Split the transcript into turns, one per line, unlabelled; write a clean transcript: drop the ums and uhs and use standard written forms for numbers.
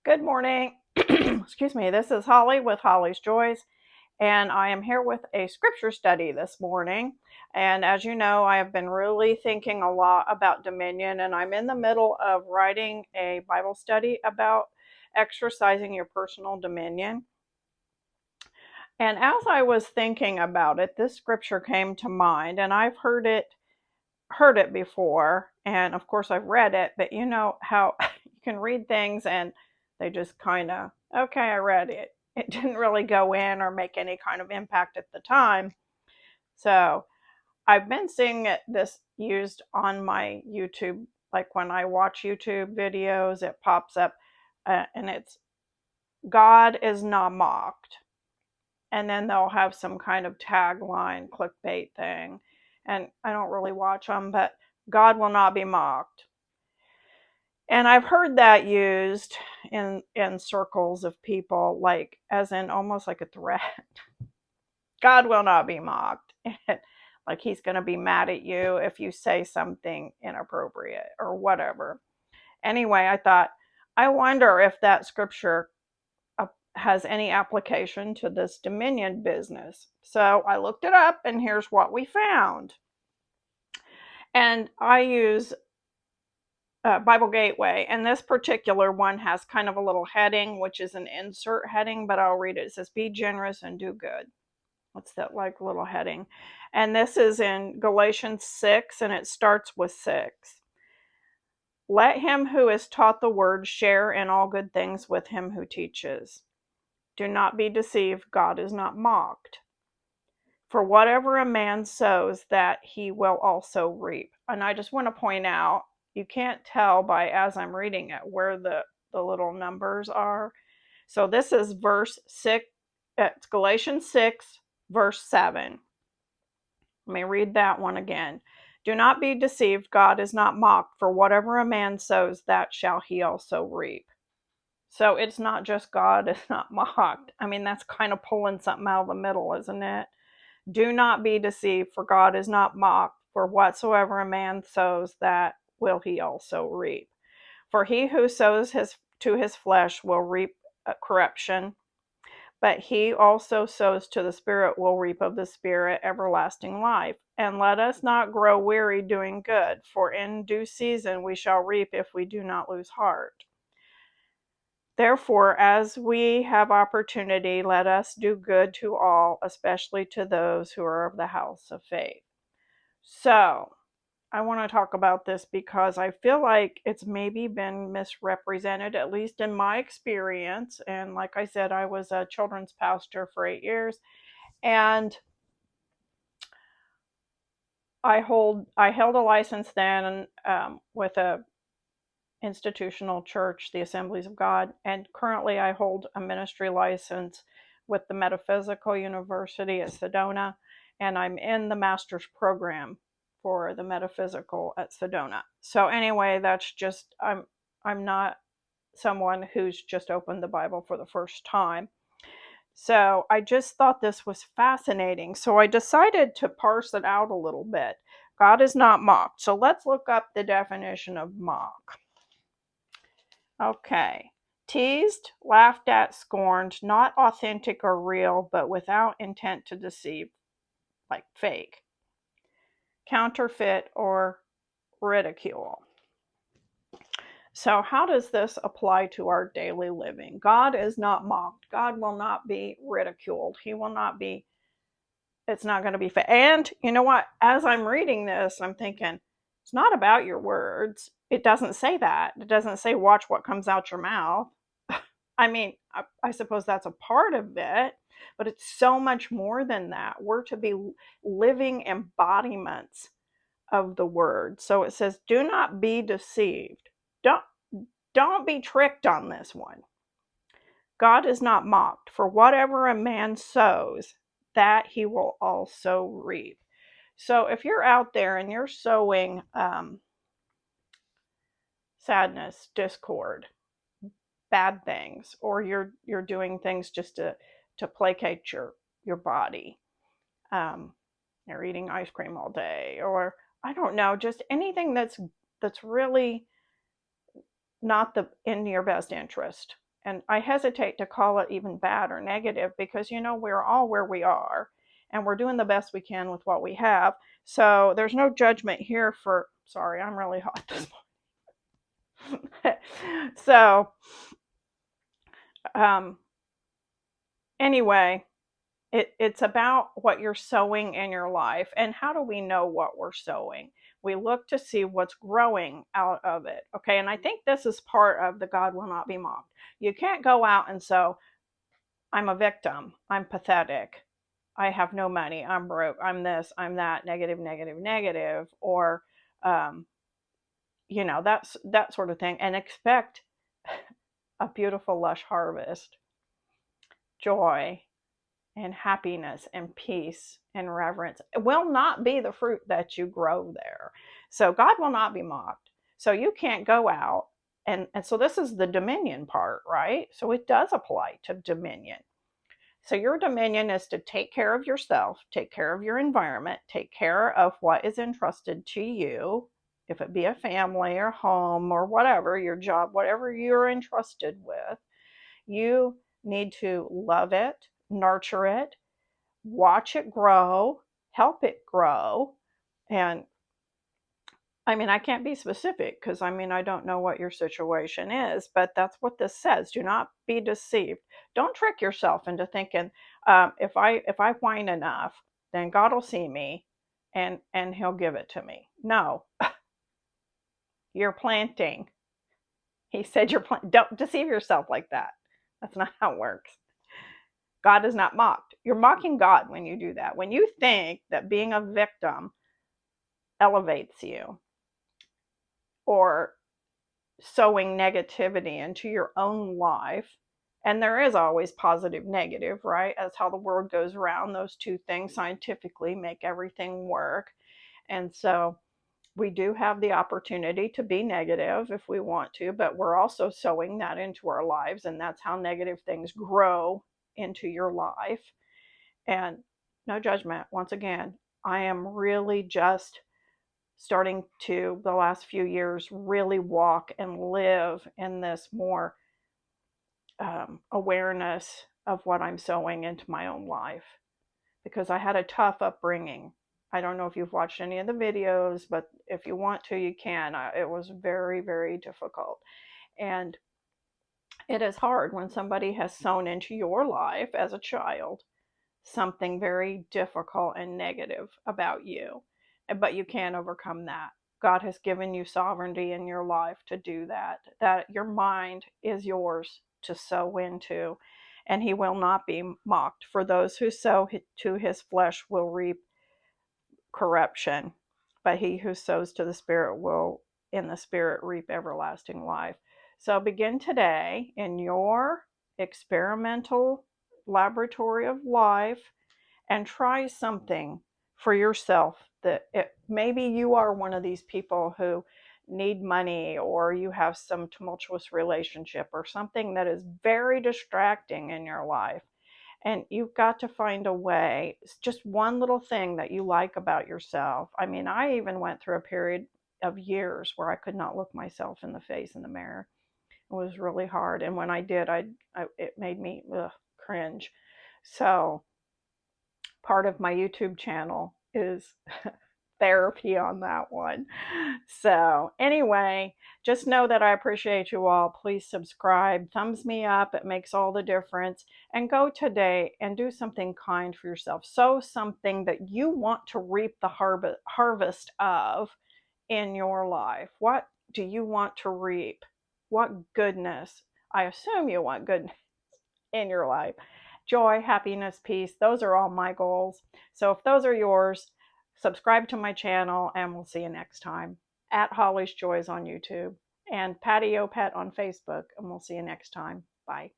Good morning. Excuse me. This is Holly with Holly's Joys, and I am here with a scripture study this morning. And as you know, I have been really thinking a lot about dominion, and I'm in the middle of writing a Bible study about exercising your personal dominion. And as I was thinking about it, this scripture came to mind, and I've heard it before, and of course I've read it, but you know how you can read things and they just kind of, okay, I read it. It didn't really go in or make any kind of impact at the time. So I've been seeing this used on my YouTube, like when I watch YouTube videos, it pops up and it's God is not mocked. And then they'll have some kind of tagline, clickbait thing. And I don't really watch them, but God will not be mocked. And I've heard that used in circles of people, like as in almost like a threat. God will not be mocked. Like he's going to be mad at you if you say something inappropriate or whatever. Anyway, I thought, I wonder if that scripture has any application to this dominion business. So I looked it up, and here's what we found. And I use Bible Gateway, and this particular one has kind of a little heading, which is an insert heading, but I'll read it. It says, "Be generous and do good." What's that like little heading? And this is in Galatians 6, and it starts with 6. "Let him who is taught the word share in all good things with him who teaches. Do not be deceived, God is not mocked. For whatever a man sows, that he will also reap." And I just want to point out, you can't tell by as I'm reading it where the little numbers are. So this is verse 6, it's Galatians 6, verse 7. Let me read that one again. "Do not be deceived, God is not mocked, for whatever a man sows, that shall he also reap." So it's not just God is not mocked. I mean, that's kind of pulling something out of the middle, isn't it? "Do not be deceived, for God is not mocked, for whatsoever a man sows, that will he also reap. For he who sows to his flesh will reap corruption, but he also sows to the Spirit will reap of the Spirit everlasting life. And let us not grow weary doing good, for in due season we shall reap if we do not lose heart. Therefore, as we have opportunity, let us do good to all, especially to those who are of the house of faith." So, I want to talk about this because I feel like it's maybe been misrepresented, at least in my experience. And like I said, I was a children's pastor for 8 years, and I held a license then with a institutional church, the Assemblies of God, and currently I hold a ministry license with the Metaphysical University at Sedona, and I'm in the master's program for the metaphysical at Sedona. So anyway, that's just I'm not someone who's just opened the Bible for the first time. So I just thought this was fascinating. So I decided to parse it out a little bit. God is not mocked. So let's look up the definition of mock. Okay. Teased, laughed at, scorned, not authentic or real, but without intent to deceive, like fake. Counterfeit or ridicule. So, how does this apply to our daily living? God is not mocked. God will not be ridiculed. He will not be, it's not going to be fake. And you know what? As I'm reading this, I'm thinking, it's not about your words. It doesn't say that. It doesn't say, watch what comes out your mouth. I mean, I suppose that's a part of it, but it's so much more than that. We're to be living embodiments of the word. So it says, do not be deceived. Don't be tricked on this one. God is not mocked, for whatever a man sows, that he will also reap. So if you're out there and you're sowing sadness, discord, bad things, or you're doing things just to placate your body, you're eating ice cream all day, or I don't know, just anything that's really not in your best interest, and I hesitate to call it even bad or negative because, we're all where we are and we're doing the best we can with what we have. So there's no judgment here for, sorry, I'm really hot this morning. So, um, anyway, it's about what you're sowing in your life. And how do we know what we're sowing? We look to see what's growing out of it. Okay. And I think this is part of the God will not be mocked. You can't go out and sow, I'm a victim, I'm pathetic, I have no money, I'm broke, I'm this, I'm that, negative, negative, negative, or, that's that sort of thing, and expect a beautiful, lush harvest, joy, and happiness and peace and reverence. It will not be the fruit that you grow there. So God will not be mocked. So you can't go out and so this is the dominion part, right? So it does apply to dominion. So your dominion is to take care of yourself, take care of your environment, take care of what is entrusted to you, if it be a family or home or whatever, your job, whatever you're entrusted with. You need to love it, nurture it, watch it grow, help it grow. And I can't be specific because I don't know what your situation is, but that's what this says. Do not be deceived. Don't trick yourself into thinking, if I whine enough, then God will see me and He'll give it to me. No, you're planting. He said don't deceive yourself like that. That's not how it works. God is not mocked. You're mocking God when you do that. When you think that being a victim elevates you, or sowing negativity into your own life, and there is always positive, negative, right? That's how the world goes around. Those two things scientifically make everything work. And so we do have the opportunity to be negative if we want to, but we're also sowing that into our lives, and that's how negative things grow into your life. And no judgment. Once again, I am really just starting to, the last few years, really walk and live in this more awareness of what I'm sowing into my own life, because I had a tough upbringing. I don't know if you've watched any of the videos, but if you want to, you can. It was very, very difficult. And it is hard when somebody has sown into your life as a child something very difficult and negative about you. But you can overcome that. God has given you sovereignty in your life to do that. That your mind is yours to sow into, and He will not be mocked. For those who sow to His flesh will reap corruption, but he who sows to the Spirit will in the Spirit reap everlasting life. So begin today in your experimental laboratory of life and try something for yourself maybe you are one of these people who need money, or you have some tumultuous relationship or something that is very distracting in your life, and you've got to find a way. It's just one little thing that you like about yourself. I even went through a period of years where I could not look myself in the face in the mirror. It was really hard, and when I did, it made me cringe. So part of my YouTube channel is therapy on that one. So anyway, just know that I appreciate you all. Please subscribe, thumbs me up. It makes all the difference. And go today and do something kind for yourself. Sow something that you want to reap the harvest of in your life. What do you want to reap? What goodness? I assume you want goodness in your life. Joy, happiness, peace. Those are all my goals. So if those are yours, subscribe to my channel, and we'll see you next time. At Holly's Joys on YouTube and Patio Pet on Facebook, and we'll see you next time. Bye.